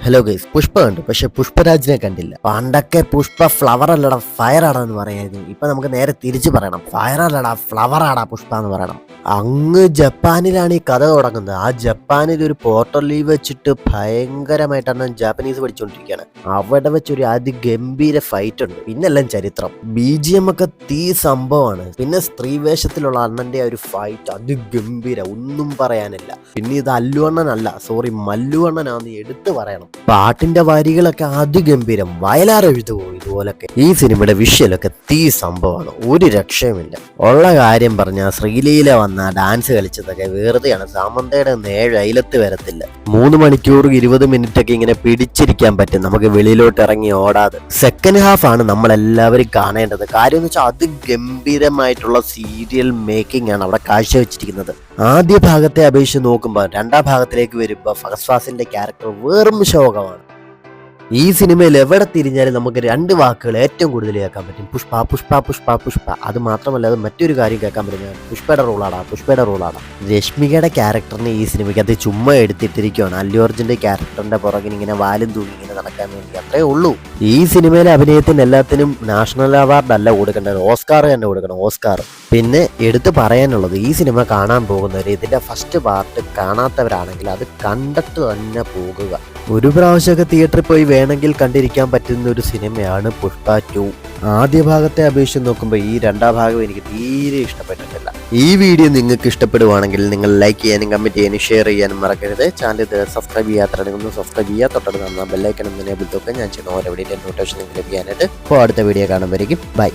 Hello guys, Pushpa കണ്ടു, പക്ഷെ പുഷ്പരാജിനെ കണ്ടില്ല. പണ്ടൊക്കെ പുഷ്പ ഫ്ലവർ അല്ലടാ ഫയർ ആടാ എന്ന് പറയായിരുന്നു. ഇപ്പൊ നമുക്ക് നേരെ തിരിച്ചു പറയണം, ഫയർ അല്ലടാ ഫ്ലവർ ആടാ പുഷ്പ എന്ന് പറയണം. അങ്ങ് ജപ്പാനിലാണ് ഈ കഥ തുടങ്ങുന്നത്. ആ ജപ്പാനിൽ ഒരു പോർട്ടൽ ലീവ് വെച്ചിട്ട് ഭയങ്കരമായിട്ടാണ് ജാപ്പനീസ് പഠിച്ചുകൊണ്ടിരിക്കുകയാണ്. അവിടെ വെച്ചൊരു അതിഗംഭീര ഫൈറ്റ് ഉണ്ട്. പിന്നെല്ലാം ചരിത്രം, BGM ഒക്കെ തീ സംഭവമാണ്. പിന്നെ സ്ത്രീവേഷത്തിലുള്ള അണ്ണന്റെ ഒരു ഫൈറ്റ് അതിഗംഭീര, ഒന്നും പറയാനില്ല. പിന്നെ ഇത് അല്ലു അണ്ണനല്ല, സോറി മല്ലു അണ്ണനാന്ന് എടുത്തു പറയണം. പാട്ടിന്റെ വരികളൊക്കെ അതിഗംഭീരം, വയലാർ എഴുതുവോ ഇതുപോലൊക്കെ. ഈ സിനിമയുടെ വിഷ്വലൊക്കെ തീ സംഭവമാണ്, ഒരു രക്ഷയുമില്ല. ഉള്ള കാര്യം പറഞ്ഞ ശ്രീലീല വന്ന ഡാൻസ് കളിച്ചതൊക്കെ വെറുതെയാണ്. സാമന്തയുടെ നേഴ് അയിലത്ത് വരത്തില്ല. 3 മണിക്കൂർ 20 മിനിറ്റ് ഒക്കെ ഇങ്ങനെ പിടിച്ചിരിക്കാൻ പറ്റും നമുക്ക് വെളിയിലോട്ട് ഇറങ്ങി ഓടാതെ. സെക്കൻഡ് ഹാഫ് ആണ് നമ്മളെല്ലാവരും കാണേണ്ടത്. കാര്യം എന്ന് വെച്ചാൽ അതിഗംഭീരമായിട്ടുള്ള സീരിയൽ മേക്കിംഗ് ആണ് അവിടെ കാഴ്ചവെച്ചിരിക്കുന്നത്. ആദ്യ ഭാഗത്തെ അപേക്ഷിച്ച് നോക്കുമ്പോൾ രണ്ടാം ഭാഗത്തിലേക്ക് വരുമ്പോൾ ഫഹദ് ഫാസിലിന്റെ ക്യാരക്ടർ വെറും ശോകമാണ്. ഈ സിനിമയിൽ എവിടെ തിരിഞ്ഞാലും നമുക്ക് 2 വാക്കുകൾ ഏറ്റവും കൂടുതൽ കേൾക്കാൻ പറ്റും: പുഷ്പ പുഷ്പ പുഷ്പ പുഷ്പ. അത് മാത്രമല്ല, അത് മറ്റൊരു കാര്യം കേൾക്കാൻ പറ്റും: പുഷ്പയുടെ റോളാടാ, പുഷ്പയുടെ റോളാടാ. രശ്മികയുടെ ക്യാരക്ടറിനെ ഈ സിനിമയ്ക്ക് അത് ചുമ്മാ എടുത്തിട്ടിരിക്കുകയാണ്. അല്ലു അർജുന്റെ ക്യാരക്ടറിന്റെ പുറകിന് ഇങ്ങനെ വാലും തൂങ്ങി ഇങ്ങനെ നടക്കാൻ വേണ്ടി, അത്രേ ഉള്ളൂ. ഈ സിനിമയിലെ അഭിനയത്തിന് എല്ലാത്തിനും നാഷണൽ അവാർഡ് അല്ല കൊടുക്കേണ്ടത്, ഓസ്കാർ തന്നെ കൊടുക്കണം, ഓസ്കാർ. പിന്നെ എടുത്തു പറയാനുള്ളത്, ഈ സിനിമ കാണാൻ പോകുന്നവർ ഇതിന്റെ ഫസ്റ്റ് പാർട്ട് കാണാത്തവരാണെങ്കിൽ അത് കണ്ടിട്ട് തന്നെ പോകുക. ഒരു പ്രാവശ്യമൊക്കെ തിയേറ്ററിൽ പോയി വേണമെങ്കിൽ കണ്ടിരിക്കാൻ പറ്റുന്ന ഒരു സിനിമയാണ് പുഷ്പ 2. ആദ്യ ഭാഗത്തെ അപേക്ഷിച്ച് നോക്കുമ്പോൾ ഈ രണ്ടാം ഭാഗം എനിക്ക് തീരെ ഇഷ്ടപ്പെട്ടിട്ടില്ല. ഈ വീഡിയോ നിങ്ങൾക്ക് ഇഷ്ടപ്പെടുവാണെങ്കിൽ നിങ്ങൾ ലൈക്ക് ചെയ്യാനും കമന്റ് ചെയ്യാനും ഷെയർ ചെയ്യാനും മറക്കരുത്. ചാനൽ സബ്സ്ക്രൈബ് ചെയ്യാത്തവരാണെങ്കിൽ ഒന്ന് സബ്സ്ക്രൈബ് ചെയ്യുക. തൊട്ടടുത്ത് തന്നാൽ ബെല്ലൈക്കൺ എനേബിൾ തൊക്കെ ഞാൻ ചെയ്യുന്ന ഓരോ വീഡിയോ നോട്ടിഫിക്കേഷൻ ലഭിക്കാനായിട്ട്. അപ്പോൾ അടുത്ത വീഡിയോ കാണുമ്പോഴേക്കും ബൈ.